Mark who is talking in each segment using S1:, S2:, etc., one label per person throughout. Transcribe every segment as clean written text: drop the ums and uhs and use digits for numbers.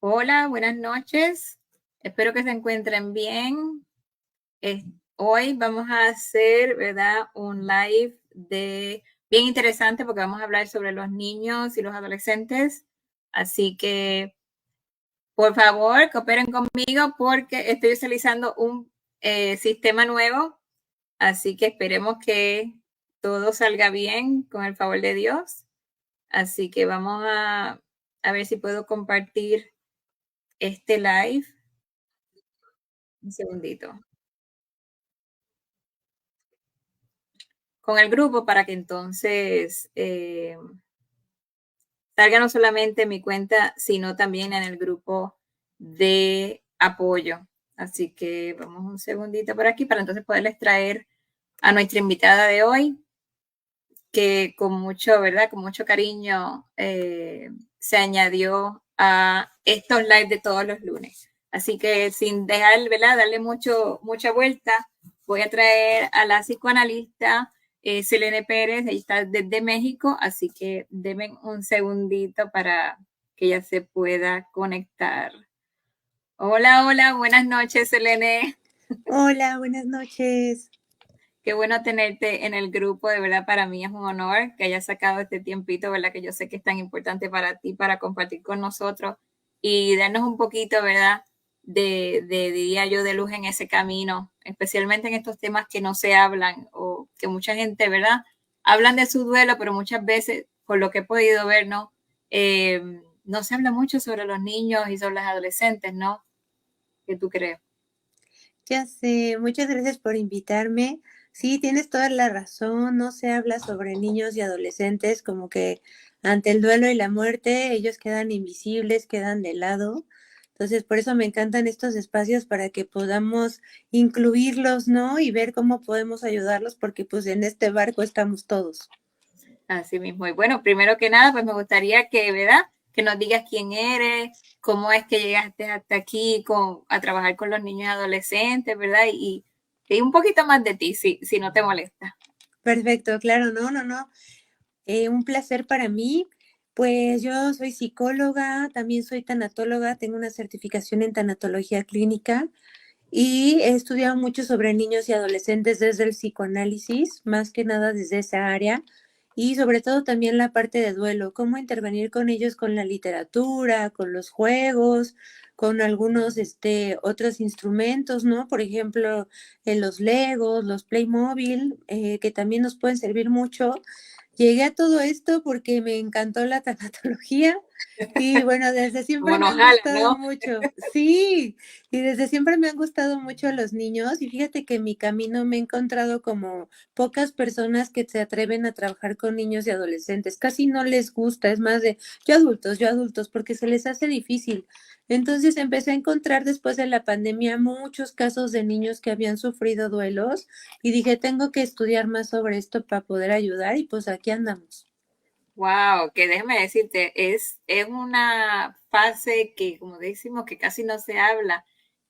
S1: Hola, buenas noches. Espero que se encuentren bien. Eh, Hoy vamos a hacer, ¿verdad? Un live bien interesante porque vamos a hablar sobre los niños y los adolescentes. Así que, por favor, cooperen conmigo porque estoy utilizando un sistema nuevo. Así que esperemos que todo salga bien con el favor de Dios. Así que vamos a ver si puedo compartir este live. Un segundito. Con el grupo para que entonces salga no solamente en mi cuenta, sino también en el grupo de apoyo. Así que vamos un segundito por aquí para entonces poderles traer a nuestra invitada de hoy, que con mucho, ¿verdad? Con mucho cariño se añadió a estos lives de todos los lunes. Así que sin dejar, ¿verdad? Darle mucha vuelta, voy a traer a la psicoanalista Selene Pérez, ella está desde México, así que denme un segundito para que ella se pueda conectar. Hola, hola, buenas noches, Selene.
S2: Hola, buenas noches.
S1: Qué bueno tenerte en el grupo, de verdad para mí es un honor que hayas sacado este tiempito, ¿verdad? Que yo sé que es tan importante para ti, para compartir con nosotros y darnos un poquito, ¿verdad? Diría yo, de luz en ese camino, especialmente en estos temas que no se hablan o que mucha gente, ¿verdad? Hablan de su duelo, pero muchas veces, por lo que he podido ver, ¿no? No se habla mucho sobre los niños y sobre los adolescentes, ¿no? ¿Qué tú crees?
S2: Ya sé, muchas gracias por invitarme. Sí, tienes toda la razón, no se habla sobre niños y adolescentes, como que ante el duelo y la muerte ellos quedan invisibles, quedan de lado. Entonces, por eso me encantan estos espacios para que podamos incluirlos, ¿no? Y ver cómo podemos ayudarlos, porque pues en este barco estamos todos.
S1: Así mismo. Y bueno, primero que nada, pues me gustaría que, ¿verdad? Que nos digas quién eres, cómo es que llegaste hasta aquí a trabajar con los niños y adolescentes, ¿verdad? Y un poquito más de ti, si no te molesta.
S2: Perfecto, claro, no. Un placer para mí. Pues yo soy psicóloga, también soy tanatóloga, tengo una certificación en tanatología clínica y he estudiado mucho sobre niños y adolescentes desde el psicoanálisis, más que nada desde esa área, y sobre todo también la parte de duelo, cómo intervenir con ellos con la literatura, con los juegos, con algunos otros instrumentos, ¿no? Por ejemplo, en los Legos, los Playmobil, que también nos pueden servir mucho. Llegué a todo esto porque me encantó la tanatología y bueno, desde siempre
S1: Como
S2: me
S1: nos
S2: han
S1: jala,
S2: gustado
S1: ¿no?
S2: mucho. Sí, y desde siempre me han gustado mucho los niños y fíjate que en mi camino me he encontrado como pocas personas que se atreven a trabajar con niños y adolescentes. Casi no les gusta, es más de yo adultos, porque se les hace difícil. Entonces empecé a encontrar después de la pandemia muchos casos de niños que habían sufrido duelos y dije, tengo que estudiar más sobre esto para poder ayudar y pues aquí andamos.
S1: Wow, que déjame decirte, es una fase que, como decimos, que casi no se habla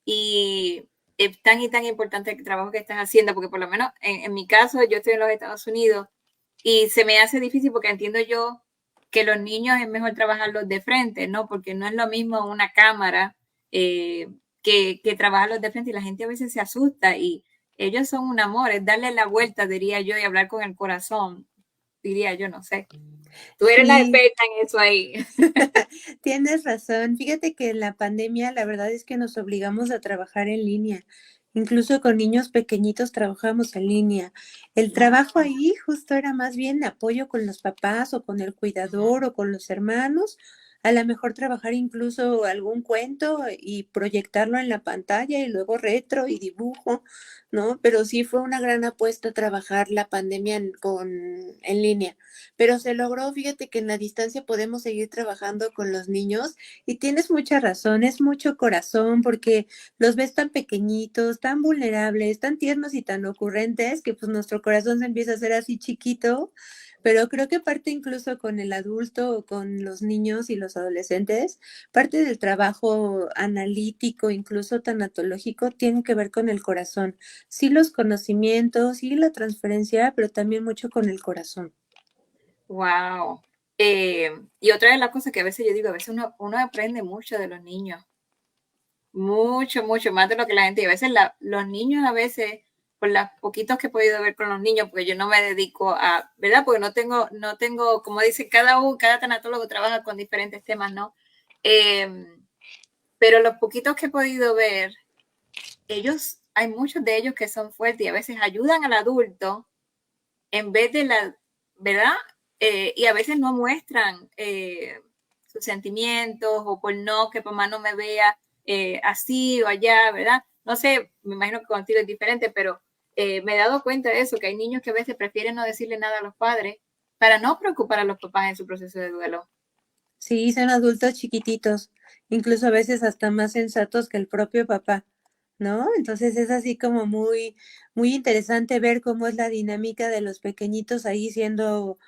S1: y es tan y tan importante el trabajo que estás haciendo, porque por lo menos en mi caso, yo estoy en los Estados Unidos y se me hace difícil porque entiendo yo que los niños es mejor trabajarlos de frente, ¿no? Porque no es lo mismo una cámara que trabajarlos de frente y la gente a veces se asusta y ellos son un amor, es darle la vuelta, diría yo, y hablar con el corazón, diría yo, no sé. Tú eres la
S2: Sí,
S1: experta en eso ahí.
S2: tienes razón. Fíjate que en la pandemia la verdad es que nos obligamos a trabajar en línea. Incluso con niños pequeñitos trabajamos en línea. El trabajo
S1: Wow.
S2: ahí justo era más bien apoyo con los papás o con el cuidador o con los hermanos. A lo mejor trabajar incluso algún cuento y proyectarlo en la pantalla y luego retro y dibujo, ¿no? Pero sí fue una gran apuesta trabajar la pandemia en línea. Pero se logró, fíjate que en la distancia podemos seguir trabajando con los niños y tienes mucha razón, es mucho corazón porque los ves tan pequeñitos, tan vulnerables, tan tiernos y tan ocurrentes que pues nuestro corazón se empieza a hacer así chiquito, pero creo que parte incluso con el adulto o con los niños y los adolescentes, parte del trabajo analítico, incluso tanatológico, tiene que ver con el corazón. Sí los conocimientos, sí la transferencia, pero también mucho con el corazón.
S1: Wow. Y otra de las cosas que a veces yo digo, a veces uno aprende mucho de los niños, mucho, mucho más de lo que la gente, y a veces los niños a veces, por los poquitos que he podido ver con los niños, porque yo no me dedico a, ¿verdad? Porque no tengo, como dice, cada tanatólogo trabaja con diferentes temas, ¿no? Eh, pero los poquitos que he podido ver, hay muchos de ellos que son fuertes y a veces ayudan al adulto en vez de ¿verdad? Y a veces no muestran sus sentimientos o por no, que mamá no me vea así o allá, ¿verdad? No sé, me imagino que contigo es diferente, pero me he dado cuenta de eso, que hay niños que a veces prefieren no decirle nada a los padres para no preocupar a los papás en su proceso de duelo.
S2: Sí, son adultos chiquititos, incluso a veces hasta más sensatos que el propio papá, ¿no? Entonces es así como muy interesante ver cómo es la dinámica de los pequeñitos ahí siendo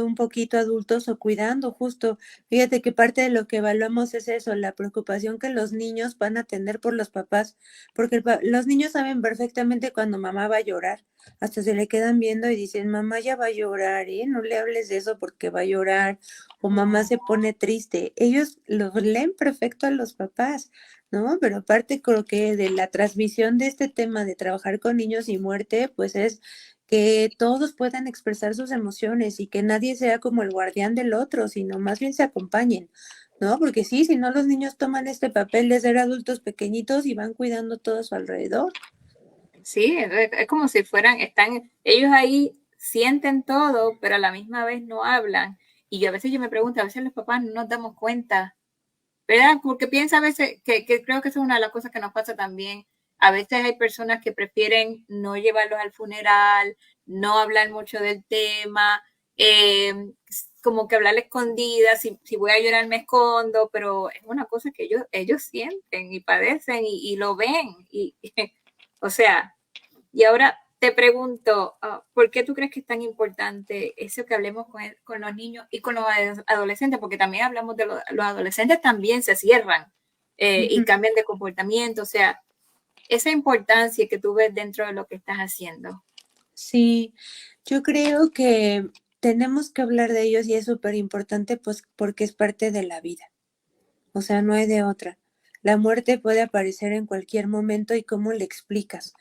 S2: un poquito adultos o cuidando justo. Fíjate que parte de lo que evaluamos es eso, la preocupación que los niños van a tener por los papás, porque los niños saben perfectamente cuando mamá va a llorar, hasta se le quedan viendo y dicen, mamá ya va a llorar, ¿eh? No le hables de eso porque va a llorar o mamá se pone triste. Ellos los leen perfecto a los papás, ¿no? Pero aparte creo que de la transmisión de este tema de trabajar con niños y muerte, pues es que todos puedan expresar sus emociones y que nadie sea como el guardián del otro, sino más bien se acompañen, ¿no? Porque sí, si no los niños toman este papel de ser adultos pequeñitos y van cuidando todo a su alrededor.
S1: Sí, es como si ellos ahí sienten todo, pero a la misma vez no hablan. Y yo a veces yo me pregunto, a veces los papás no nos damos cuenta, ¿verdad? Porque piensa a veces que creo que eso es una de las cosas que nos pasa también. A veces hay personas que prefieren no llevarlos al funeral, no hablar mucho del tema, como que hablar escondida, si voy a llorar me escondo, pero es una cosa que ellos sienten y padecen y lo ven. O sea, y ahora te pregunto, ¿por qué tú crees que es tan importante eso que hablemos con los niños y con los adolescentes? Porque también hablamos de los adolescentes también se cierran y
S2: Ujú.
S1: cambian de comportamiento. O sea, esa importancia que tú ves dentro de lo que estás haciendo.
S2: Sí, yo creo que tenemos que hablar de ellos y es súper importante, pues porque es parte de la vida. O sea, no hay de otra. La muerte puede aparecer en cualquier momento y cómo le explicas.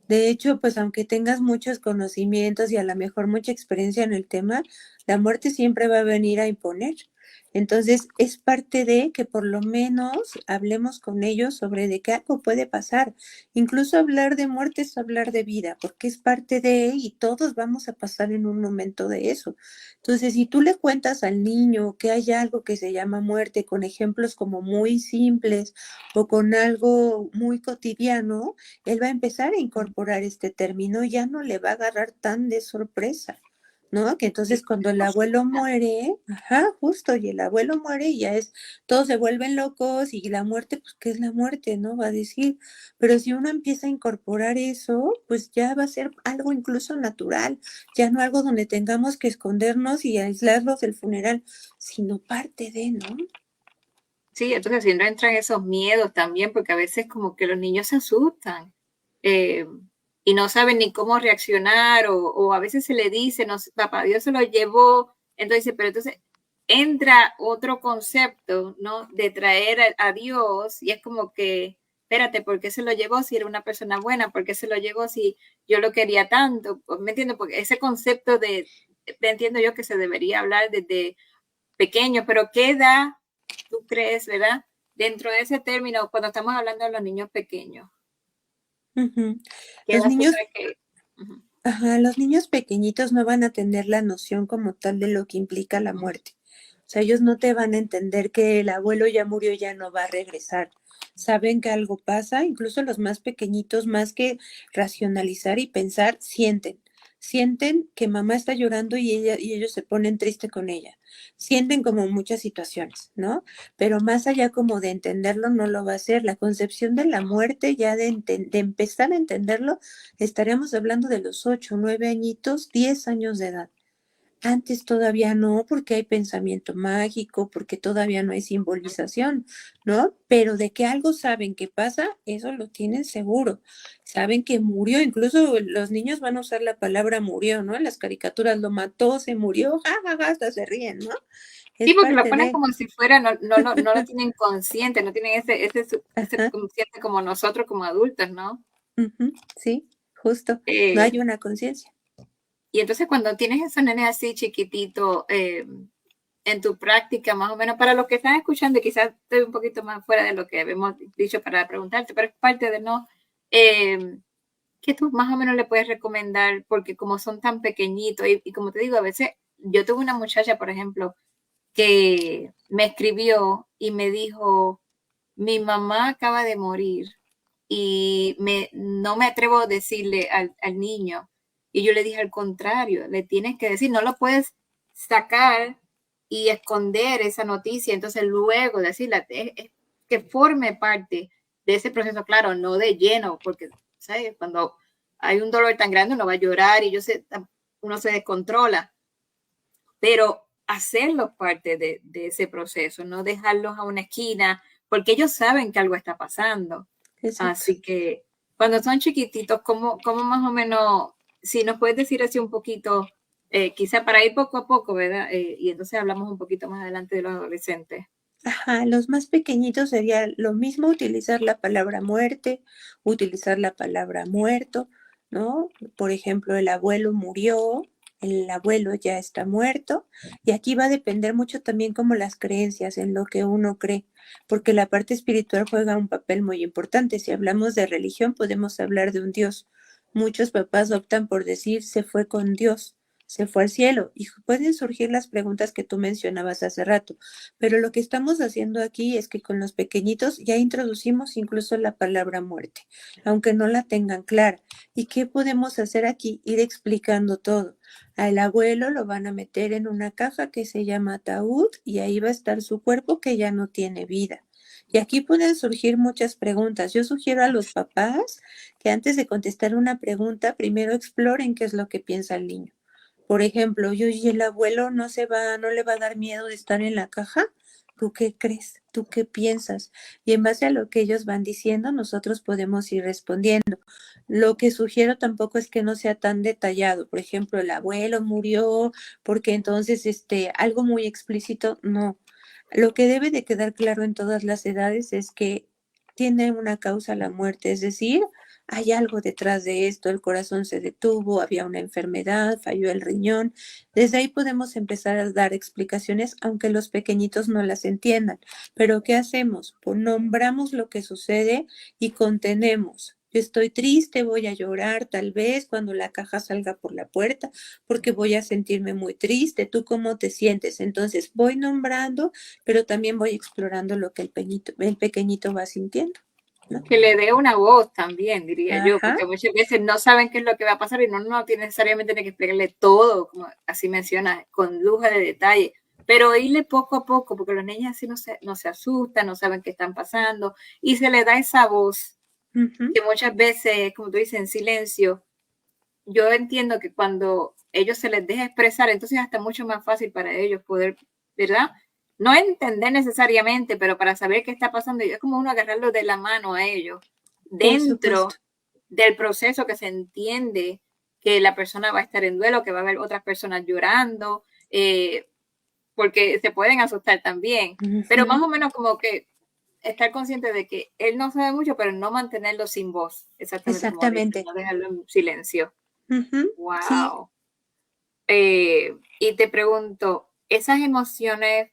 S2: De hecho, pues aunque tengas muchos conocimientos y a lo mejor mucha experiencia en el tema, la muerte siempre va a venir a imponer. Entonces, es parte de que por lo menos hablemos con ellos sobre de qué algo puede pasar. Incluso hablar de muerte es hablar de vida, porque es parte de y todos vamos a pasar en un momento de eso. Entonces, si tú le cuentas al niño que hay algo que se llama muerte con ejemplos como muy simples o con algo muy cotidiano, él va a empezar a incorporar este término y ya no le va a agarrar tan de sorpresa, ¿no? Que entonces
S1: Sí,
S2: cuando el abuelo muere, ajá, justo, y el abuelo muere y ya es, todos se vuelven locos y la muerte, pues, ¿qué es la muerte, no? Va a decir, pero si uno empieza a incorporar eso, pues ya va a ser algo incluso natural, ya no algo donde tengamos que escondernos y aislarlos del funeral, sino parte de, ¿no?
S1: sí, entonces si no entran esos miedos también, porque a veces como que los niños se asustan eh, y no saben ni cómo reaccionar o a veces se le dice, no, papá Dios se lo llevó, entonces, pero entonces entra otro concepto, ¿no? De traer a Dios y es como que, espérate, ¿por qué se lo llevó si era una persona buena? ¿Por qué se lo llevó si yo lo quería tanto? ¿Me entiendo? Porque ese concepto entiendo yo que se debería hablar desde pequeño, pero ¿qué edad tú crees, verdad? Dentro de ese término, cuando estamos hablando de los niños pequeños,
S2: Ujú.
S1: ¿qué
S2: Los
S1: edad tú
S2: niños,
S1: crees que? Uh-huh,
S2: ajá, los niños pequeñitos no van a tener la noción como tal de lo que implica la muerte. O sea, ellos no te van a entender que el abuelo ya murió, ya no va a regresar. Saben que algo pasa, incluso los más pequeñitos, más que racionalizar y pensar, sienten. Sienten que mamá está llorando y ellos se ponen triste con ella. Sienten como muchas situaciones, ¿no? Pero más allá como de entenderlo, no lo va a hacer. La concepción de la muerte, ya de empezar a entenderlo, estaríamos hablando de los 8, 9 añitos, 10 años de edad. Antes todavía no, porque hay pensamiento mágico, porque todavía no hay simbolización, ¿no? Pero de que algo saben que pasa, eso lo tienen seguro. Saben que murió, incluso los niños van a usar la palabra murió, ¿no? En las caricaturas lo mató, se murió, jajaja, hasta se ríen, ¿no?
S1: Sí,
S2: Es
S1: porque lo
S2: parte
S1: ponen
S2: de,
S1: como si fuera, no lo tienen consciente, no tienen ese
S2: ajá,
S1: consciente como nosotros como adultos, ¿no?
S2: ujú, sí, justo, no
S1: Eh,
S2: hay una conciencia.
S1: y entonces cuando tienes esos nenes así chiquititos, en tu práctica, más o menos, para los que están escuchando, y quizás estoy un poquito más fuera de lo que habíamos dicho para preguntarte, pero es parte de no, eh, ¿qué tú más o menos le puedes recomendar? Porque como son tan pequeñitos, y como te digo, a veces yo tuve una muchacha, por ejemplo, que me escribió y me dijo, mi mamá acaba de morir y no me atrevo a decirle al niño. Y yo le dije al contrario, le tienes que decir, no lo puedes sacar y esconder esa noticia, entonces luego decirla, que forme parte de ese proceso, claro, no de lleno, porque, ¿sabes? Cuando hay un dolor tan grande uno va a llorar y uno se descontrola, pero hacerlos parte de ese proceso, no dejarlos a una esquina, porque ellos saben que algo está pasando.
S2: Exacto.
S1: Así que cuando son chiquititos, ¿cómo más o menos, si nos puedes decir así un poquito, quizá para ir poco a poco, ¿verdad? Y entonces hablamos un poquito más adelante de los adolescentes.
S2: Ajá, los más pequeñitos sería lo mismo utilizar la palabra muerte, utilizar la palabra muerto, ¿no? Por ejemplo, el abuelo murió, el abuelo ya está muerto, y aquí va a depender mucho también como las creencias, en lo que uno cree, porque la parte espiritual juega un papel muy importante. Si hablamos de religión, podemos hablar de un Dios. Muchos papás optan por decir se fue con Dios, se fue al cielo, y pueden surgir las preguntas que tú mencionabas hace rato. Pero lo que estamos haciendo aquí es que con los pequeñitos ya introducimos incluso la palabra muerte, aunque no la tengan clara. ¿Y qué podemos hacer aquí? Ir explicando todo. Al abuelo lo van a meter en una caja que se llama ataúd y ahí va a estar su cuerpo que ya no tiene vida. Y aquí pueden surgir muchas preguntas. Yo sugiero a los papás que antes de contestar una pregunta, primero exploren qué es lo que piensa el niño. Por ejemplo, yo y el abuelo no le va a dar miedo de estar en la caja. ¿Tú qué crees? ¿Tú qué piensas? Y en base a lo que ellos van diciendo, nosotros podemos ir respondiendo. Lo que sugiero tampoco es que no sea tan detallado. Por ejemplo, el abuelo murió porque entonces, algo muy explícito, no. Lo que debe de quedar claro en todas las edades es que tiene una causa la muerte, es decir, hay algo detrás de esto, el corazón se detuvo, había una enfermedad, falló el riñón. Desde ahí podemos empezar a dar explicaciones, aunque los pequeñitos no las entiendan. Pero ¿qué hacemos? Pues nombramos lo que sucede y contenemos. Yo estoy triste, voy a llorar tal vez cuando la caja salga por la puerta, porque voy a sentirme muy triste. ¿Tú cómo te sientes? Entonces voy nombrando, pero también voy explorando lo que el pequeñito va sintiendo, ¿no?
S1: Que le dé una voz también, diría yo,
S2: Ajá,
S1: porque muchas veces no saben qué es lo que va a pasar y no tiene necesariamente que explicarle todo, como así menciona, con lujo de detalle, pero irle poco a poco, porque los niños así no se asustan, no saben qué están pasando, y se le da esa voz
S2: ujú,
S1: que muchas veces, como tú dices, en silencio. Yo entiendo que cuando ellos se les deja expresar, entonces hasta mucho más fácil para ellos poder, ¿verdad? No entender necesariamente, pero para saber qué está pasando, es como uno agarrarlo de la mano a ellos,
S2: por supuesto.
S1: dentro del proceso que se entiende que la persona va a estar en duelo, que va a haber otras personas llorando, porque se pueden asustar también, pero más
S2: Ujú,
S1: o menos como que estar consciente de que él no sabe mucho, pero no mantenerlo sin voz, exactamente como dice,
S2: exactamente.
S1: no dejarlo en silencio.
S2: Ujú, sí,
S1: Wow. Y te pregunto, esas emociones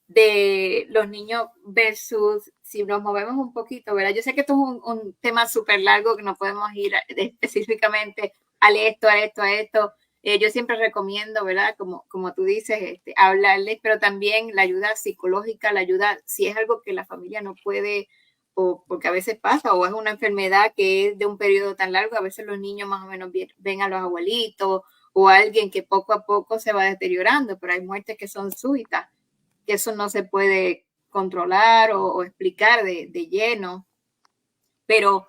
S1: de los niños versus si nos movemos un poquito, ¿verdad? Yo sé que esto es un tema súper largo que no podemos ir específicamente al esto, a esto, a esto. Yo siempre recomiendo, ¿verdad? Como tú dices, hablarles, pero también la ayuda psicológica, la ayuda, si es algo que la familia no puede, o porque a veces pasa, o es una enfermedad que es de un periodo tan largo, a veces los niños más o menos ven a los abuelitos o a alguien que poco a poco se va deteriorando, pero hay muertes que son súbitas, que eso no se puede controlar o explicar de lleno, pero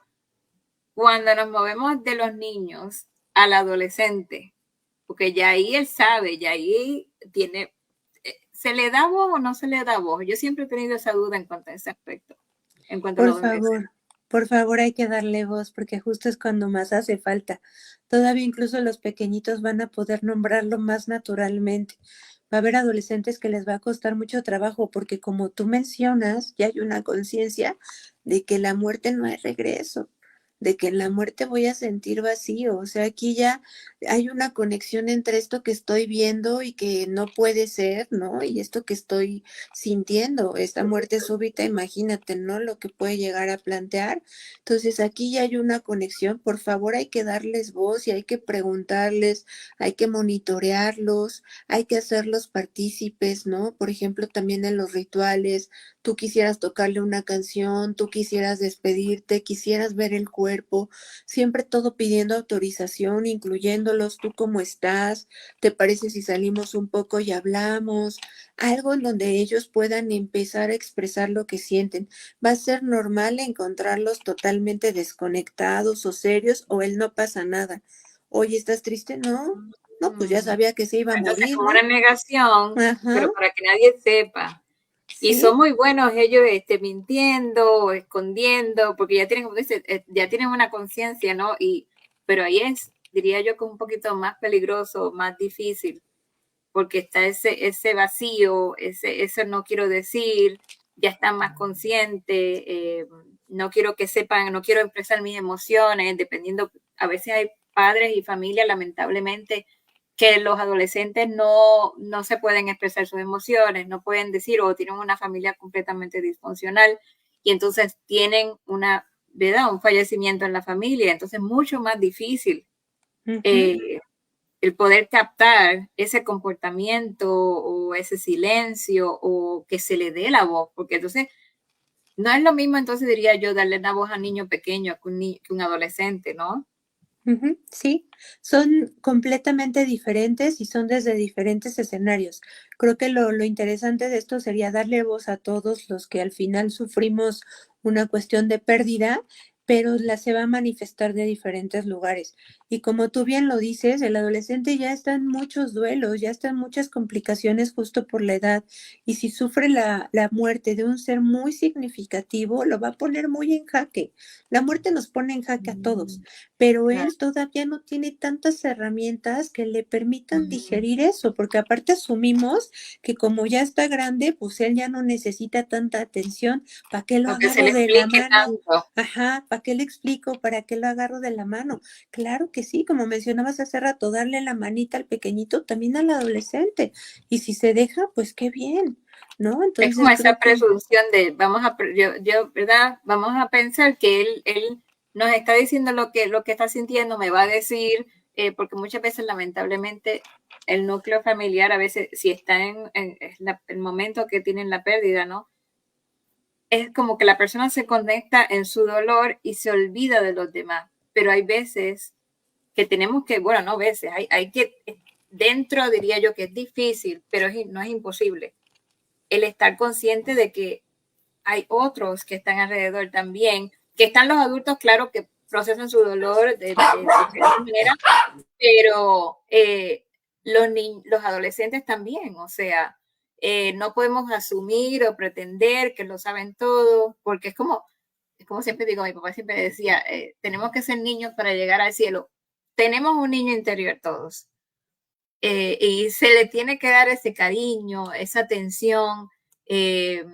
S1: cuando nos movemos de los niños al adolescente, porque ya ahí él sabe, ya ahí tiene, ¿se le da voz o no se le da voz? Yo siempre he tenido esa duda en cuanto a ese aspecto, en cuanto a los adolescentes.
S2: Por favor hay que darle voz porque justo es cuando más hace falta. Todavía incluso los pequeñitos van a poder nombrarlo más naturalmente. Va a haber adolescentes que les va a costar mucho trabajo porque como tú mencionas, ya hay una conciencia de que la muerte no hay regreso, de que en la muerte voy a sentir vacío. O sea, aquí ya hay una conexión entre esto que estoy viendo y que no puede ser, ¿no? Y esto que estoy sintiendo, esta muerte súbita, imagínate, ¿no? Lo que puede llegar a plantear. Entonces, aquí ya hay una conexión. Por favor, hay que darles voz y hay que preguntarles, hay que monitorearlos, hay que hacerlos partícipes, ¿no? Por ejemplo, también en los rituales, tú quisieras tocarle una canción, tú quisieras despedirte, quisieras ver el cuerpo, siempre todo pidiendo autorización, incluyéndolos, tú cómo estás, ¿te parece si salimos un poco y hablamos? Algo en donde ellos puedan empezar a expresar lo que sienten. Va a ser normal encontrarlos totalmente desconectados o serios o él no pasa nada. Oye, ¿estás triste? No, no, pues ya
S1: Mm.
S2: sabía que se iba a
S1: Entonces,
S2: morir,
S1: como
S2: ¿no?
S1: una negación,
S2: Ajá,
S1: pero para que nadie sepa. Y
S2: sí.
S1: son muy buenos ellos mintiendo o escondiendo, porque ya tienen, como dice, ya tienen una conciencia, ¿no? Pero ahí es, diría yo, que es un poquito más peligroso, más difícil, porque está ese vacío, ese no quiero decir, ya están más conscientes, no quiero que sepan, no quiero expresar mis emociones, dependiendo, a veces hay padres y familias, lamentablemente, que los adolescentes no se pueden expresar sus emociones, no pueden decir, o tienen una familia completamente disfuncional, y entonces tienen ¿verdad? Un fallecimiento en la familia, entonces es mucho más difícil
S2: Ujú.
S1: eh, el poder captar ese comportamiento o ese silencio o que se le dé la voz, porque entonces no es lo mismo, entonces diría yo, darle la voz a un niño pequeño que un adolescente, ¿no?
S2: Ujú, sí, son completamente diferentes y son desde diferentes escenarios. Creo que lo interesante de esto sería darle voz a todos los que al final sufrimos una cuestión de pérdida, pero la se va a manifestar de diferentes lugares. Y como tú bien lo dices, el adolescente ya está en muchos duelos, ya está en muchas complicaciones justo por la edad. Y si sufre la muerte de un ser muy significativo, lo va a poner muy en jaque. La muerte nos pone en jaque a todos, pero
S1: Claro.
S2: él todavía no tiene tantas herramientas que le permitan digerir eso, porque aparte asumimos que como ya está grande, pues él ya no necesita tanta atención. ¿Para qué lo
S1: O que se le
S2: agarro de la
S1: explique
S2: mano?
S1: tanto.
S2: Ajá, ¿para qué le explico? ¿Para qué lo agarro de la mano? Claro que sí, como mencionabas hace rato, darle la manita al pequeñito, también al adolescente. Y si se deja, pues qué bien, ¿no?
S1: Es como
S2: Entonces
S1: esa
S2: creo que
S1: presunción de, ¿verdad? Vamos a pensar que él nos está diciendo lo que está sintiendo, me va a decir, porque muchas veces, lamentablemente, el núcleo familiar, a veces, si está el momento que tienen la pérdida, ¿no? Es como que la persona se conecta en su dolor y se olvida de los demás. Pero hay veces que tenemos que, bueno, no veces, hay que, dentro diría yo que es difícil, pero no es imposible, el estar consciente de que hay otros que están alrededor también, que están los adultos, claro, que procesan su dolor de diferente manera, pero los adolescentes también, o sea, no podemos asumir o pretender que lo saben todo, porque es como siempre digo, mi papá siempre decía, tenemos que ser niños para llegar al cielo. Tenemos un niño interior todos, y se le tiene que dar ese cariño, esa atención. Eh,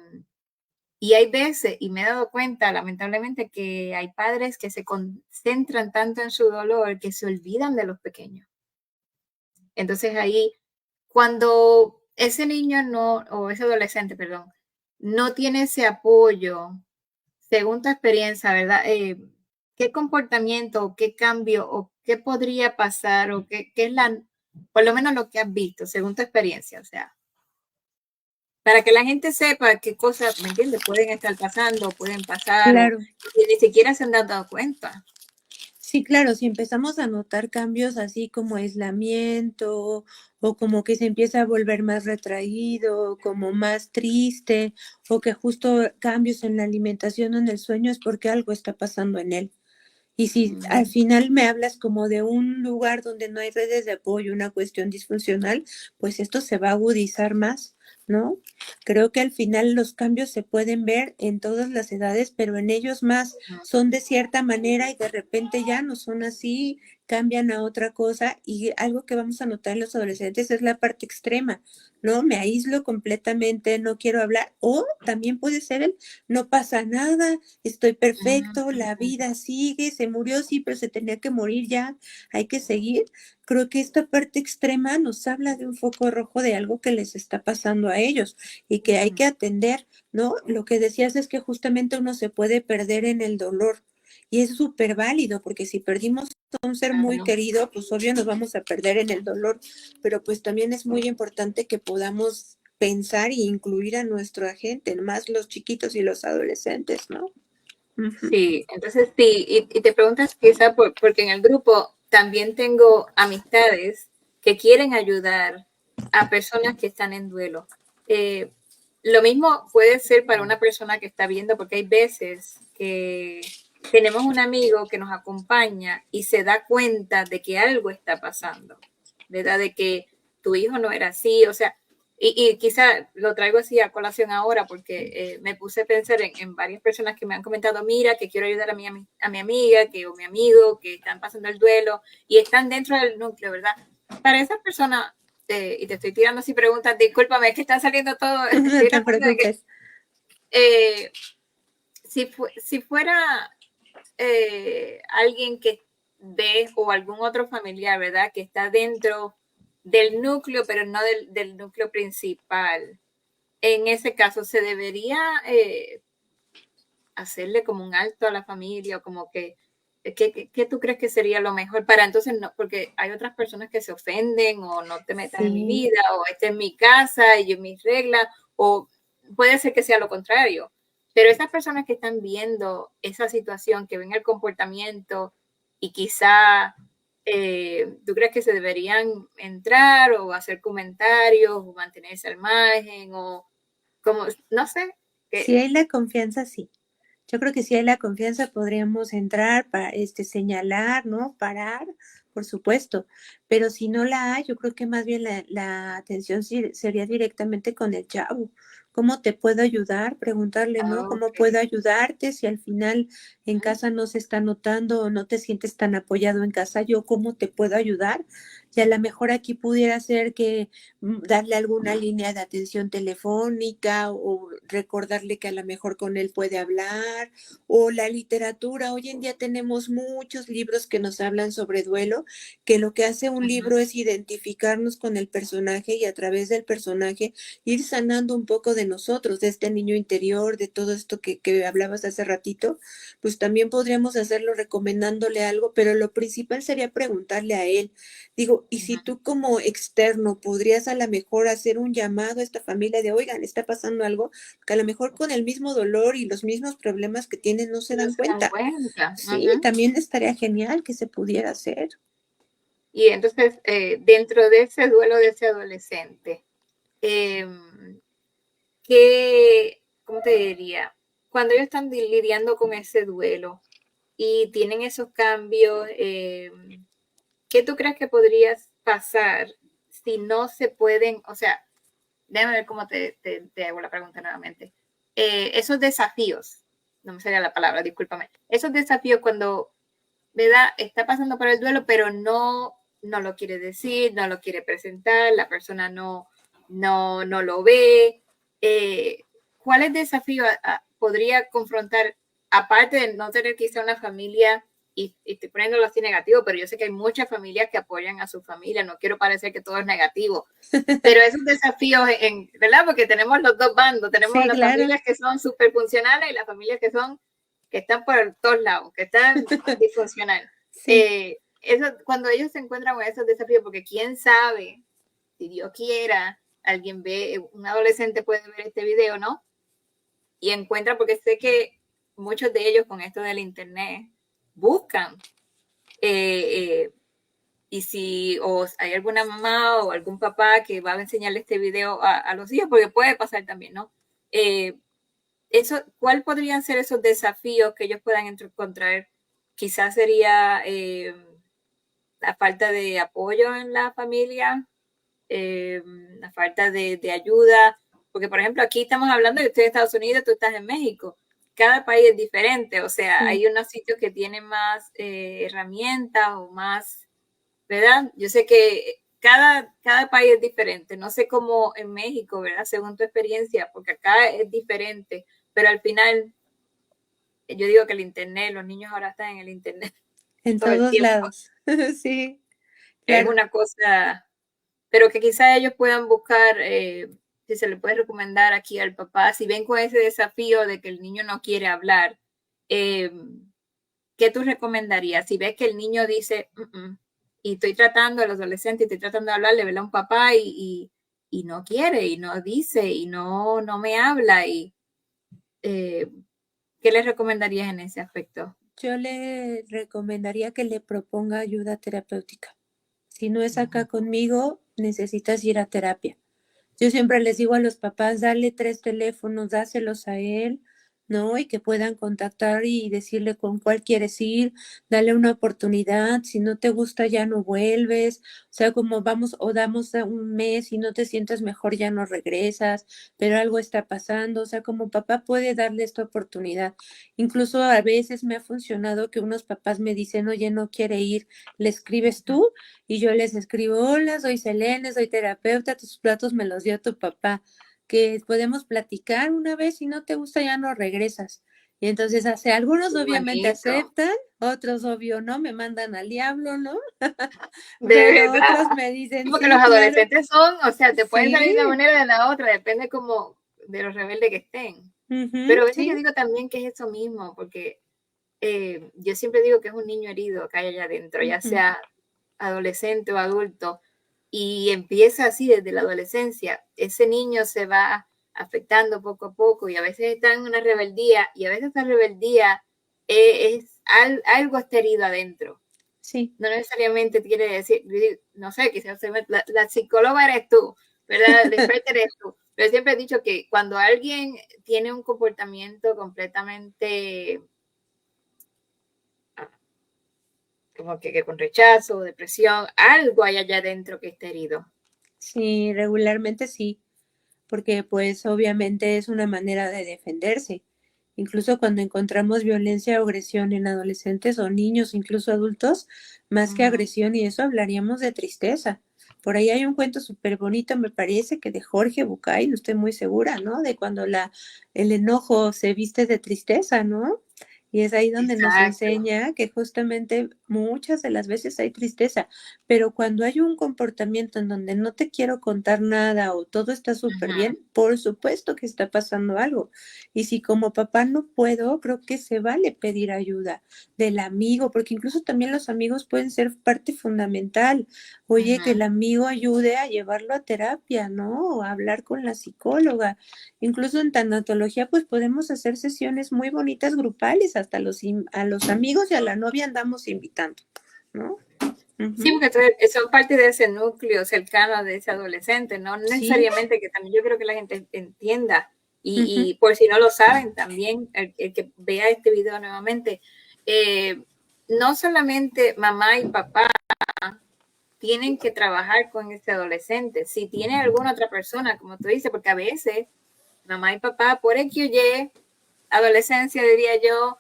S1: y hay veces, y me he dado cuenta, lamentablemente, que hay padres que se concentran tanto en su dolor que se olvidan de los pequeños. Entonces ahí, cuando ese niño no, o ese adolescente, perdón, no tiene ese apoyo, según tu experiencia, ¿verdad? ¿Qué comportamiento, o qué cambio, o qué podría pasar, o qué es por lo menos lo que has visto, según tu experiencia? O sea, para que la gente sepa qué cosas, ¿me entiendes? Pueden estar pasando, pueden pasar, o
S2: claro.
S1: que ni siquiera se han dado cuenta.
S2: Sí, claro, si empezamos a notar cambios así como aislamiento o como que se empieza a volver más retraído, como más triste o que justo cambios en la alimentación o en el sueño es porque algo está pasando en él. Y si al final me hablas como de un lugar donde no hay redes de apoyo, una cuestión disfuncional, pues esto se va a agudizar más, ¿no? Creo que al final los cambios se pueden ver en todas las edades, pero en ellos más son de cierta manera y de repente ya no son así, cambian a otra cosa. Y algo que vamos a notar en los adolescentes es la parte extrema, ¿no? Me aíslo completamente, no quiero hablar. O también puede ser el no pasa nada, estoy perfecto, la vida sigue, se murió, sí, pero se tenía que morir ya, hay que seguir. Creo que esta parte extrema nos habla de un foco rojo de algo que les está pasando a ellos y que hay que atender, ¿no? Lo que decías es que justamente uno se puede perder en el dolor. Y es súper válido, porque si perdimos a un ser muy querido, pues obvio nos vamos a perder en el dolor, pero pues también es muy importante que podamos pensar y incluir a nuestra gente, más los chiquitos y los adolescentes, ¿no?
S1: Sí, entonces sí, y te preguntas quizá porque en el grupo también tengo amistades que quieren ayudar a personas que están en duelo. Lo mismo puede ser para una persona que está viendo, porque hay veces que tenemos un amigo que nos acompaña y se da cuenta de que algo está pasando, ¿verdad? De que tu hijo no era así, o sea, y quizá lo traigo así a colación ahora porque me puse a pensar en varias personas que me han comentado, mira, que quiero ayudar a mi amiga o mi amigo que están pasando el duelo y están dentro del núcleo, ¿verdad? Para esas personas, y te estoy tirando así preguntas, discúlpame, es que está saliendo todo.
S2: No te preocupes.
S1: Si fuera alguien que ve o algún otro familiar, ¿verdad? Que está dentro del núcleo, pero no del núcleo principal. En ese caso, ¿se debería hacerle como un alto a la familia o como que ¿qué tú crees que sería lo mejor para entonces no? Porque hay otras personas que se ofenden o no te metas en mi vida o esta es mi casa y yo mis reglas o puede ser que sea lo contrario. Pero esas personas que están viendo esa situación, que ven el comportamiento y quizá tú crees que se deberían entrar o hacer comentarios o mantenerse al margen o como, no sé.
S2: Si hay la confianza, sí. Yo creo que si hay la confianza podríamos entrar para señalar, ¿no? Parar, por supuesto. Pero si no la hay, yo creo que más bien la atención sería directamente con el chavo. ¿Cómo te puedo ayudar? Preguntarle, ¿no? ¿Cómo puedo ayudarte? Si al final en casa no se está notando o no te sientes tan apoyado en casa, yo cómo te puedo ayudar. Y a lo mejor aquí pudiera ser que darle alguna línea de atención telefónica o recordarle que a lo mejor con él puede hablar, o la literatura. Hoy en día tenemos muchos libros que nos hablan sobre duelo, que lo que hace un libro es identificarnos con el personaje y a través del personaje ir sanando un poco de nosotros, de este niño interior, de todo esto que hablabas hace ratito. Pues también podríamos hacerlo recomendándole algo, pero lo principal sería preguntarle a él. Digo, y si tú como externo podrías a lo mejor hacer un llamado a esta familia de, oigan, está pasando algo, que a lo mejor con el mismo dolor y los mismos problemas que tienen no se
S1: No
S2: dan
S1: se dan
S2: cuenta.
S1: cuenta.
S2: Sí, también estaría genial que se pudiera hacer.
S1: Y entonces, dentro de ese duelo de ese adolescente, ¿cómo te diría? Cuando ellos están lidiando con ese duelo y tienen esos cambios, ¿qué tú crees que podrías pasar si no se pueden, o sea, déjame ver cómo te hago la pregunta nuevamente. Esos desafíos, no me salía la palabra, discúlpame, esos desafíos cuando, ¿verdad? Está pasando por el duelo, pero no lo quiere decir, no lo quiere presentar, la persona no lo ve. ¿Cuáles desafíos podría confrontar, aparte de no tener quizá una familia, y estoy poniéndolo así negativo, pero yo sé que hay muchas familias que apoyan a su familia, no quiero parecer que todo es negativo, pero esos desafíos, ¿verdad? Porque tenemos los dos bandos, tenemos las familias que son súper funcionales y las familias que están por todos lados, que están disfuncionales. Cuando ellos se encuentran con esos desafíos, porque quién sabe, si Dios quiera, alguien ve, un adolescente puede ver este video, ¿no? Y encuentra, porque sé que muchos de ellos con esto del internet buscan y si hay alguna mamá o algún papá que va a enseñarle este video a los hijos, porque puede pasar también, ¿no? ¿Cuál podrían ser esos desafíos que ellos puedan encontrar quizás sería la falta de apoyo en la familia, la falta de ayuda, porque por ejemplo aquí estamos hablando, yo estoy en Estados Unidos, tú estás en México, cada país es diferente, o sea,
S2: Sí.
S1: hay unos sitios que tienen más herramientas o más, ¿verdad? Yo sé que cada país es diferente, no sé cómo en México, ¿verdad? Según tu experiencia, porque acá es diferente, pero al final yo digo que el internet, los niños ahora están en el internet
S2: En
S1: todo el
S2: todos
S1: tiempo,
S2: lados. Sí,
S1: es
S2: claro.
S1: una cosa, pero que quizá ellos puedan buscar, si se le puede recomendar aquí al papá, si ven con ese desafío de que el niño no quiere hablar, eh, ¿qué tú recomendarías? Si ves que el niño dice, y estoy tratando, el adolescente, estoy tratando de hablarle, ¿verdad? A un papá y no quiere, y no dice, y no me habla, y eh, ¿qué le recomendarías en ese aspecto?
S2: Yo le recomendaría que le proponga ayuda terapéutica. Si no es acá
S1: Ujú.
S2: conmigo, necesitas ir a terapia. Yo siempre les digo a los papás, dale 3 teléfonos, dáselos a él, ¿no? Y que puedan contactar y decirle con cuál quieres ir, dale una oportunidad, si no te gusta ya no vuelves, o sea, como vamos o damos un mes y no te sientes mejor ya no regresas, pero algo está pasando, o sea, como papá puede darle esta oportunidad. Incluso a veces me ha funcionado que unos papás me dicen, oye, no quiere ir, ¿le escribes tú? Y yo les escribo, hola, soy Selene, soy terapeuta, tus platos me los dio tu papá, que podemos platicar una vez, si no te gusta ya no regresas. Y entonces hace, algunos
S1: Qué
S2: obviamente
S1: bonito.
S2: aceptan, otros obvio no, me mandan al diablo, ¿no?
S1: De
S2: Pero
S1: verdad.
S2: otros me
S1: Sí,
S2: dicen,
S1: porque los
S2: sí, claro,
S1: adolescentes son, o sea, te pueden salir
S2: sí,
S1: de una manera o de la otra, depende como de los rebeldes que estén.
S2: ujú,
S1: Pero a veces yo
S2: sí,
S1: digo también que es eso mismo, porque yo siempre digo que es un niño herido que hay allá adentro, ya
S2: ujú,
S1: sea adolescente o adulto, y empieza así desde la adolescencia. Ese niño se va afectando poco a poco y a veces está en una rebeldía y a veces esa rebeldía algo está herido adentro.
S2: sí.
S1: No necesariamente quiere decir, no sé, quizás la psicóloga eres tú, ¿verdad? El experto eres tú. Pero siempre he dicho que cuando alguien tiene un comportamiento completamente ah, como que con rechazo, depresión, algo hay allá adentro que está herido.
S2: Sí, regularmente sí, porque pues obviamente es una manera de defenderse. Incluso cuando encontramos violencia o agresión en adolescentes o niños, incluso adultos, más que
S1: Ujú,
S2: agresión y eso hablaríamos de tristeza. Por ahí hay un cuento súper bonito, me parece que de Jorge Bucay, no estoy muy segura, ¿no? De cuando el enojo se viste de tristeza, ¿no? Y es ahí donde nos
S1: exacto.
S2: enseña que justamente muchas de las veces hay tristeza, pero cuando hay un comportamiento en donde no te quiero contar nada o todo está súper
S1: Ujú,
S2: bien, por supuesto que está pasando algo. Y si como papá no puedo, creo que se vale pedir ayuda del amigo, porque incluso también los amigos pueden ser parte fundamental. Oye, que el
S1: ujú,
S2: amigo ayude a llevarlo a terapia, ¿no? O a hablar con la psicóloga. Incluso en tanatología, pues podemos hacer sesiones muy bonitas grupales, hasta a los amigos y a la novia andamos invitando, ¿no?
S1: sí,
S2: Ujú.
S1: porque son parte de ese núcleo cercano de ese adolescente, no
S2: Sí,
S1: necesariamente que también yo creo que la gente entienda
S2: ujú,
S1: y por si no lo saben también, el que vea este video nuevamente, eh, no solamente mamá y papá tienen que trabajar con este adolescente, si tiene alguna otra persona, como tú dices, porque a veces mamá y papá, por X o Y, adolescencia diría yo,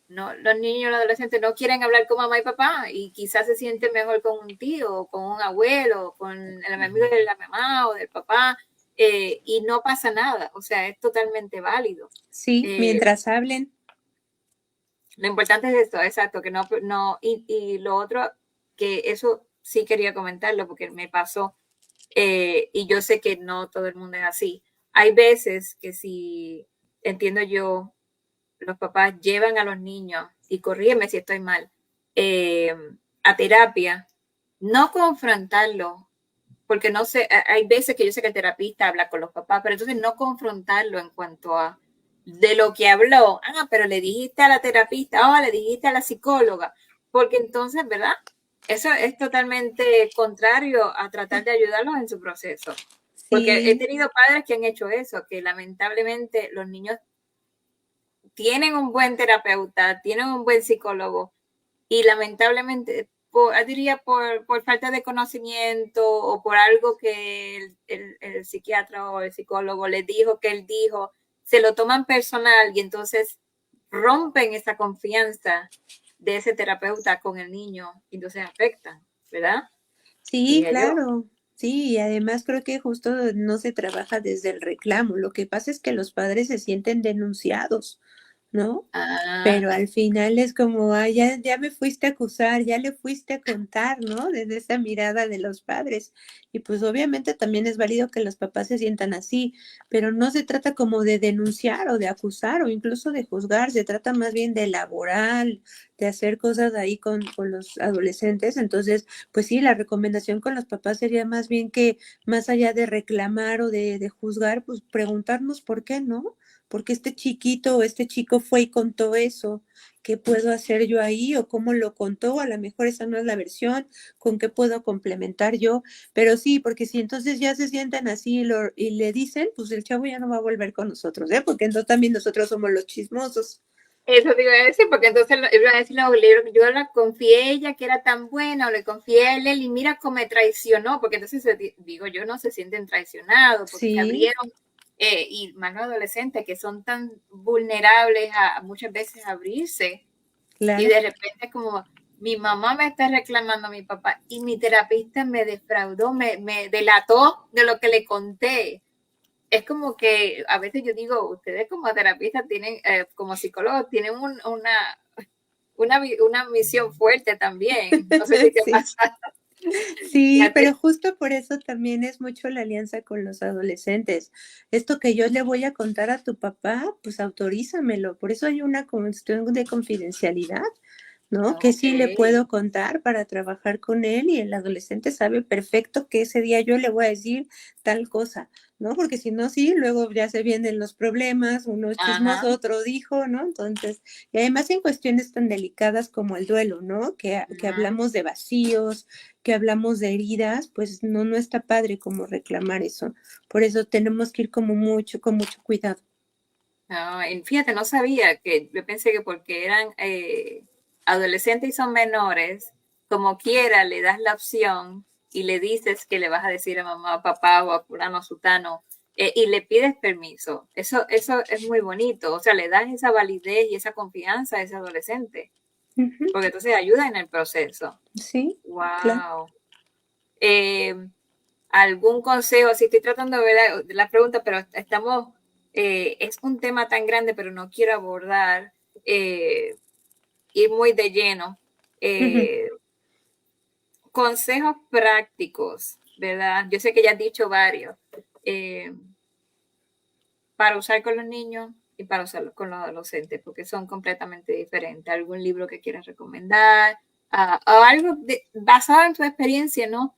S1: no, los niños, los adolescentes no quieren hablar con mamá y papá y quizás se sienten mejor con un tío, con un abuelo, con el amigo de la mamá o del papá, y no pasa nada, o sea, es totalmente válido.
S2: sí,
S1: Eh,
S2: mientras hablen,
S1: lo importante es esto, exacto, que y lo otro, que eso sí quería comentarlo porque me pasó, y yo sé que no todo el mundo es así. Hay veces que si, entiendo yo, los papás llevan a los niños, y corrígeme si estoy mal, eh, a terapia, no confrontarlo, porque no sé, hay veces que yo sé que el terapista habla con los papás, pero entonces no confrontarlo en cuanto a de lo que habló, pero le dijiste a la terapista, le dijiste a la psicóloga, porque entonces, ¿verdad? Eso es totalmente contrario a tratar de ayudarlos en su proceso. Porque he
S2: sí.
S1: tenido padres que han hecho eso, que lamentablemente los niños tienen un buen terapeuta, tienen un buen psicólogo, y lamentablemente, diría por falta de conocimiento o por algo que el psiquiatra o el psicólogo les dijo que él dijo, se lo toman personal y entonces rompen esa confianza de ese terapeuta con el niño y entonces afectan, ¿verdad?
S2: Sí,
S1: Diría yo.
S2: claro. Sí, y además creo que justo no se trabaja desde el reclamo. Lo que pasa es que los padres se sienten denunciados, ¿no?
S1: Ah,
S2: Pero al final es como, ah, ya me fuiste a acusar, ya le fuiste a contar, ¿no? Desde esa mirada de los padres. Y pues obviamente también es válido que los papás se sientan así, pero no se trata como de denunciar o de acusar o incluso de juzgar, se trata más bien de elaborar, de hacer cosas ahí con los adolescentes. Entonces, pues sí, la recomendación con los papás sería más bien que más allá de reclamar o de juzgar, pues preguntarnos por qué, ¿no? Porque este chiquito o este chico fue y contó eso, ¿qué puedo hacer yo ahí? O cómo lo contó, a lo mejor esa no es la versión, con qué puedo complementar yo, pero sí, porque si entonces ya se sientan así y le dicen, pues el chavo ya no va a volver con nosotros, ¿eh? Porque entonces también nosotros somos los chismosos.
S1: eso te iba a decir, porque entonces iba a decir los libros, yo la confié a ella que era tan buena, o le confié a él y mira cómo me traicionó, porque entonces digo yo, no se sienten traicionados, porque se
S2: Sí,
S1: abrieron, y más los adolescentes que son tan vulnerables a muchas veces a abrirse, y
S2: claro.
S1: de repente es como, mi mamá me está reclamando a mi papá, y mi terapista me defraudó, me delató de lo que le conté. Es como que a veces yo digo, ustedes como terapistas tienen, como psicólogos, tienen una misión fuerte también. No sé si te
S2: Sí.
S1: pasa.
S2: Sí,
S1: Ya
S2: pero
S1: te,
S2: justo por eso también es mucho la alianza con los adolescentes. Esto que yo le voy a contar a tu papá, pues autorízamelo. Por eso hay una cuestión de confidencialidad, ¿no? Que
S1: ok.
S2: sí le puedo contar para trabajar con él y el adolescente sabe perfecto que ese día yo le voy a decir tal cosa, ¿no? Porque si no, sí, luego ya se vienen los problemas, uno es
S1: Ajá,
S2: chismoso, otro dijo, ¿no? Entonces, y además en cuestiones tan delicadas como el duelo, ¿no? Que
S1: ajá.
S2: hablamos de vacíos, que hablamos de heridas, pues no está padre como reclamar eso. Por eso tenemos que ir como mucho, con mucho cuidado.
S1: No, y fíjate, no sabía que yo pensé que porque eran adolescentes y son menores, como quiera le das la opción y le dices que le vas a decir a mamá, a papá o a fulano, sutano, y le pides permiso. Eso es muy bonito. O sea, le das esa validez y esa confianza a ese adolescente,
S2: Ujú,
S1: porque entonces ayuda en el proceso.
S2: sí, claro.
S1: Wow. Eh, ¿Algún consejo? Si estoy tratando de ver la pregunta, pero estamos, es un tema tan grande, pero no quiero abordar, ir muy de lleno.
S2: Ujú,
S1: Eh, Consejos prácticos, ¿verdad? Yo sé que ya has dicho varios, eh, para usar con los niños y para usar con los adolescentes, porque son completamente diferentes. ¿Algún libro que quieras recomendar? O algo basado en tu experiencia, ¿no?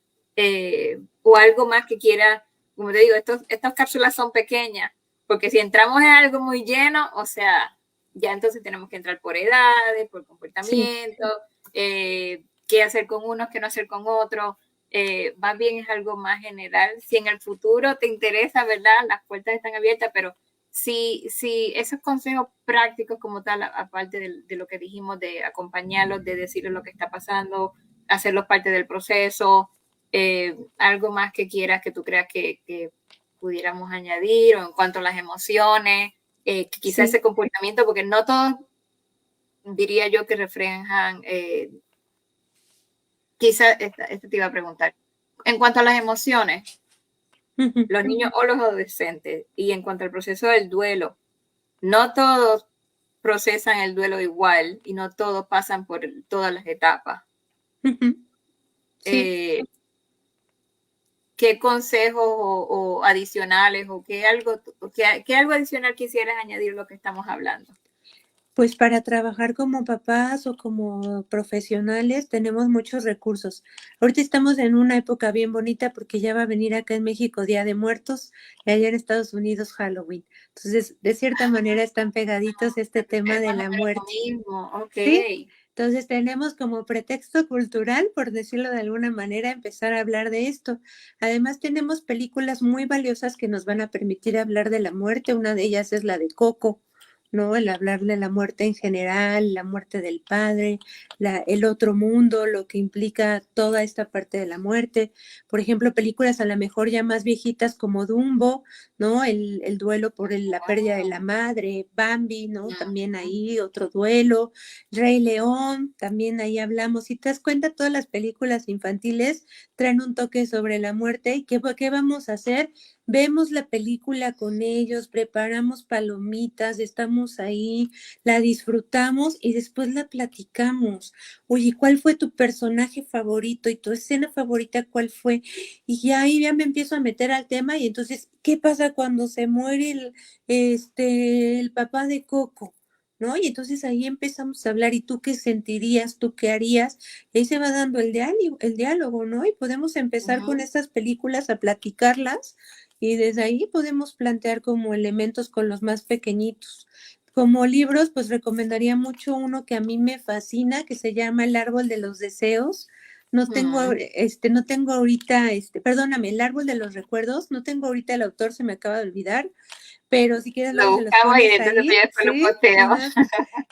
S1: O algo más que quieras, como te digo, estas cápsulas son pequeñas, porque si entramos en algo muy lleno, o sea, ya entonces tenemos que entrar por edades, por
S2: sí.
S1: comportamiento, qué hacer con unos, qué no hacer con otros. Más bien es algo más general. Si en el futuro te interesa, ¿verdad? Las puertas están abiertas, pero si esos consejos prácticos como tal, aparte de lo que dijimos, de acompañarlos, de decirles lo que está pasando, hacerlos parte del proceso, algo más que quieras que tú creas que pudiéramos añadir, o en cuanto a las emociones, que quizás
S2: Sí.
S1: ese comportamiento, porque no todos diría yo que reflejan, quizás esta te iba a preguntar, en cuanto a las emociones,
S2: Ujú,
S1: los niños o los adolescentes, y en cuanto al proceso del duelo, no todos procesan el duelo igual y no todos pasan por todas las etapas.
S2: ujú, sí.
S1: Eh, ¿Qué consejos o adicionales o qué algo adicional quisieras añadir lo que estamos hablando?
S2: Pues para trabajar como papás o como profesionales tenemos muchos recursos. Ahorita estamos en una época bien bonita porque ya va a venir acá en México Día de Muertos y allá en Estados Unidos Halloween. Entonces, de cierta manera están pegaditos este tema de
S1: Más o
S2: la
S1: menos lo
S2: muerte,
S1: mismo,
S2: ¿sí?
S1: ok.
S2: Entonces tenemos como pretexto cultural, por decirlo de alguna manera, empezar a hablar de esto. Además tenemos películas muy valiosas que nos van a permitir hablar de la muerte. Una de ellas es la de Coco, ¿no? El hablar de la muerte en general, la muerte del padre, el otro mundo, lo que implica toda esta parte de la muerte. Por ejemplo, películas a lo mejor ya más viejitas como Dumbo, ¿no? El duelo por la pérdida de la madre, Bambi, ¿no? También ahí otro duelo, Rey León, también ahí hablamos. Si te das cuenta, todas las películas infantiles traen un toque sobre la muerte y qué vamos a hacer. Vemos la película con ellos, preparamos palomitas, estamos ahí, la disfrutamos y después la platicamos. Oye, ¿cuál fue tu personaje favorito y tu escena favorita cuál fue? Y ya ahí ya me empiezo a meter al tema y entonces, ¿qué pasa cuando se muere el papá de Coco? ¿No? Y entonces ahí empezamos a hablar, ¿y tú qué sentirías? ¿Tú qué harías? Y ahí se va dando el diálogo, ¿no? Y podemos empezar con estas películas a platicarlas y desde ahí podemos plantear como elementos con los más pequeñitos. Como libros, pues recomendaría mucho uno que a mí me fascina, que se llama El árbol de los deseos. No tengo ahorita, perdóname, El árbol de los recuerdos, no tengo ahorita el autor, se me acaba de olvidar, pero si quieres luego
S1: Lo
S2: se los
S1: buscamos y
S2: pones
S1: entonces
S2: ahí,
S1: ya después lo
S2: ¿sí?
S1: posteo.
S2: Ajá.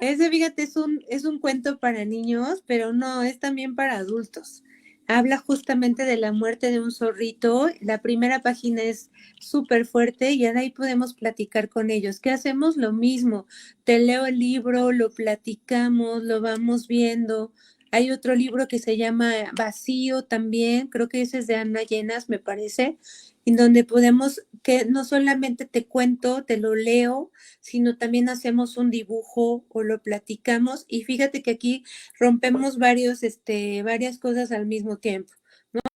S2: Ese, fíjate, es un cuento para niños, pero no, es también para adultos. Habla justamente de la muerte de un zorrito. La primera página es súper fuerte y de ahí podemos platicar con ellos. ¿Qué hacemos? Lo mismo. Te leo el libro, lo platicamos, lo vamos viendo. Hay otro libro que se llama Vacío también, creo que ese es de Ana Llenas, me parece, en donde podemos, que no solamente te cuento, te lo leo, sino también hacemos un dibujo o lo platicamos. Y fíjate que aquí rompemos varias cosas al mismo tiempo.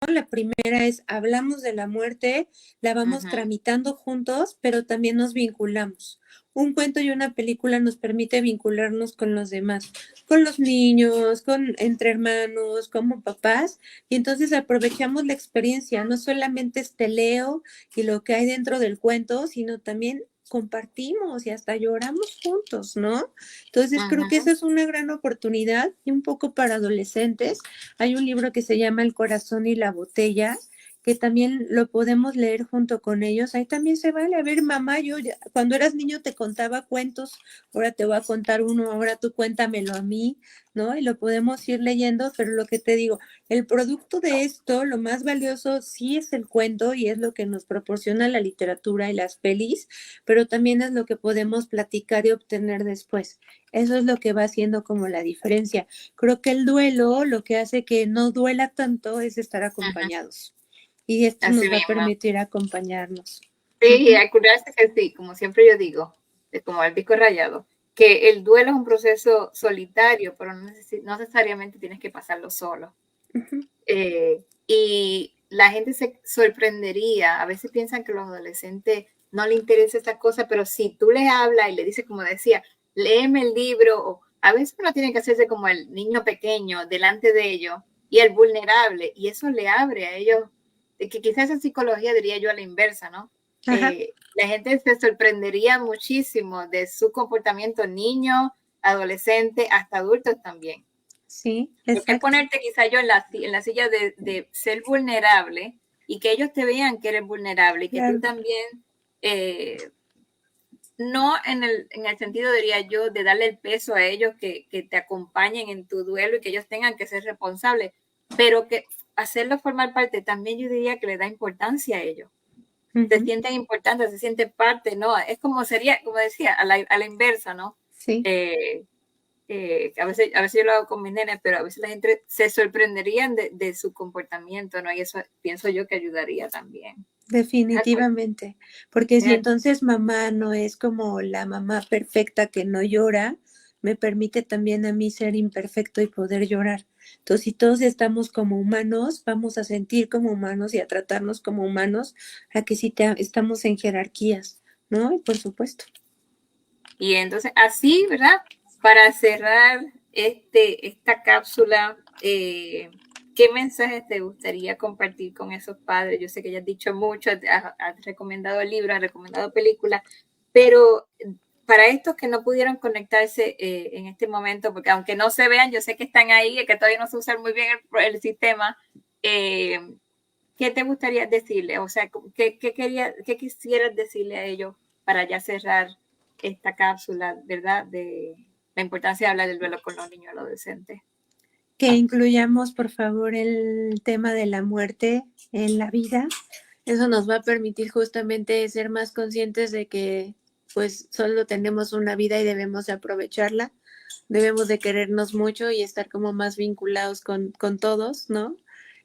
S2: La primera es, hablamos de la muerte, la vamos tramitando juntos, pero también nos vinculamos. Un cuento y una película nos permite vincularnos con los demás, con los niños, entre hermanos, como papás, y entonces aprovechamos la experiencia, no solamente leo y lo que hay dentro del cuento, sino también compartimos y hasta lloramos juntos, ¿no? Entonces creo que esa es una gran oportunidad y un poco para adolescentes. Hay un libro que se llama El corazón y la botella, que también lo podemos leer junto con ellos. Ahí también se vale. A ver, mamá, cuando eras niño te contaba cuentos, ahora te voy a contar uno, ahora tú cuéntamelo a mí, ¿no? Y lo podemos ir leyendo, pero lo que te digo, el producto de esto, lo más valioso sí es el cuento y es lo que nos proporciona la literatura y las pelis, pero también es lo que podemos platicar y obtener después. Eso es lo que va haciendo como la diferencia. Creo que el duelo, lo que hace que no duela tanto es estar acompañados. Y esto
S1: Así
S2: nos va a
S1: mismo.
S2: permitir acompañarnos.
S1: Sí, y acordarse que sí, como siempre yo digo, como el disco rayado, que el duelo es un proceso solitario, pero no necesariamente tienes que pasarlo solo. Y la gente se sorprendería, a veces piensan que a los adolescentes no les interesa esta cosa, pero si tú les hablas y le dices, como decía, léeme el libro, o a veces uno tiene que hacerse como el niño pequeño delante de ellos y el vulnerable, y eso le abre a ellos, que quizás en psicología diría yo a la inversa, ¿no? La gente se sorprendería muchísimo de su comportamiento niño, adolescente, hasta adultos también.
S2: Sí,
S1: Porque
S2: exacto.
S1: ponerte quizá yo en la silla de ser vulnerable y que ellos te vean que eres vulnerable y que tú
S2: Claro.
S1: también, no en el sentido, diría yo, de darle el peso a ellos que te acompañen en tu duelo y que ellos tengan que ser responsables, pero que hacerlo formar parte también yo diría que le da importancia a ellos. Se sienten importantes, se sienten parte, ¿no? Es como sería, como decía, a la inversa, ¿no?
S2: Sí.
S1: A veces yo lo hago con mis nenes, pero a veces la gente se sorprenderían de su comportamiento, ¿no? Y eso pienso yo que ayudaría también.
S2: Definitivamente, porque si entonces mamá no es como la mamá perfecta que no llora, me permite también a mí ser imperfecto y poder llorar. Entonces, si todos estamos como humanos, vamos a sentir como humanos y a tratarnos como humanos, a que si estamos en jerarquías, ¿no? Y por supuesto.
S1: Y entonces, así, ¿verdad? Para cerrar esta cápsula, ¿qué mensajes te gustaría compartir con esos padres? Yo sé que ya has dicho mucho, has recomendado libros, has recomendado películas, pero para estos que no pudieron conectarse en este momento, porque aunque no se vean, yo sé que están ahí y que todavía no se usa muy bien el sistema, ¿qué te gustaría decirle? O sea, ¿qué quisieras decirle a ellos para ya cerrar esta cápsula, ¿verdad? De la importancia de hablar del duelo con los niños y adolescentes.
S2: Que incluyamos, por favor, el tema de la muerte en la vida. Eso nos va a permitir justamente ser más conscientes de que pues solo tenemos una vida y debemos de aprovecharla. Debemos de querernos mucho y estar como más vinculados con todos, ¿no?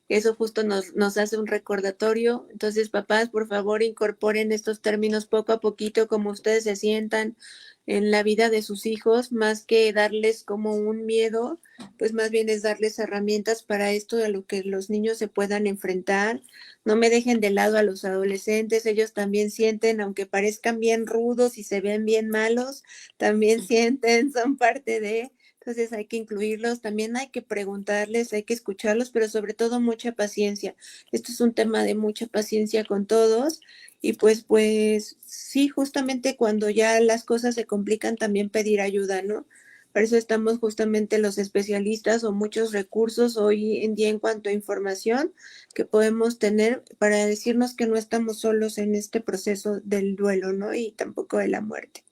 S2: Eso justo nos hace un recordatorio. Entonces, papás, por favor, incorporen estos términos poco a poquito, como ustedes se sientan en la vida de sus hijos, más que darles como un miedo, pues más bien es darles herramientas para esto, a lo que los niños se puedan enfrentar. No me dejen de lado a los adolescentes, ellos también sienten, aunque parezcan bien rudos y se ven bien malos, también sienten, son parte de... Entonces hay que incluirlos, también hay que preguntarles, hay que escucharlos, pero sobre todo mucha paciencia. Esto es un tema de mucha paciencia con todos y pues sí, justamente cuando ya las cosas se complican también pedir ayuda, ¿no? Para eso estamos justamente los especialistas o muchos recursos hoy en día en cuanto a información que podemos tener para decirnos que no estamos solos en este proceso del duelo, ¿no? Y tampoco de la muerte.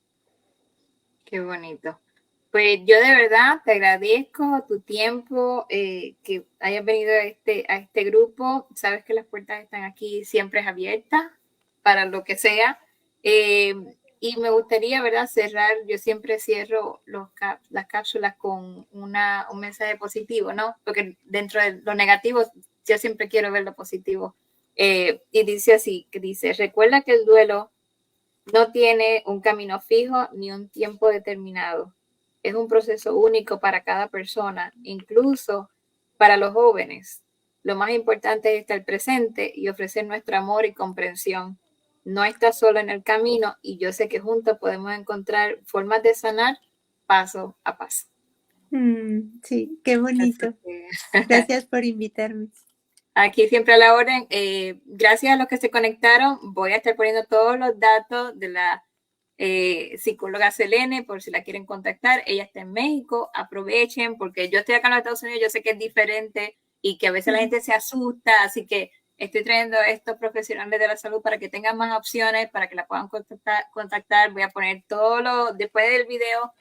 S1: Qué bonito. Pues yo de verdad te agradezco tu tiempo, que hayas venido a este grupo. Sabes que las puertas están aquí siempre abiertas para lo que sea. Y me gustaría, ¿verdad?, cerrar. Yo siempre cierro las cápsulas con un mensaje positivo, ¿no? Porque dentro de lo negativo, yo siempre quiero ver lo positivo. Y dice así, que dice, recuerda que el duelo no tiene un camino fijo ni un tiempo determinado. Es un proceso único para cada persona, incluso para los jóvenes. Lo más importante es estar presente y ofrecer nuestro amor y comprensión. No estás solo en el camino y yo sé que juntos podemos encontrar formas de sanar paso a paso.
S2: Sí, qué bonito. Gracias por invitarme.
S1: Aquí siempre a la orden. Gracias a los que se conectaron. Voy a estar poniendo todos los datos de la psicóloga Selene por si la quieren contactar. Ella está en México. Aprovechen porque yo estoy acá en los Estados Unidos. Yo sé que es diferente y que a veces la gente se asusta. Así que estoy trayendo a estos profesionales de la salud para que tengan más opciones, para que la puedan contactar. Voy a poner después del video,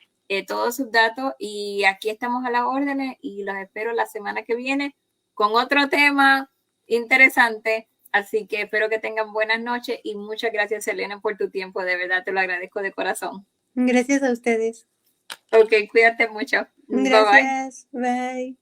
S1: todos sus datos y aquí estamos a las órdenes y los espero la semana que viene con otro tema interesante. Así que espero que tengan buenas noches y muchas gracias, Selena, por tu tiempo. De verdad, te lo agradezco de corazón.
S2: Gracias a ustedes.
S1: Ok, cuídate mucho. Bye bye.
S2: Gracias. Bye.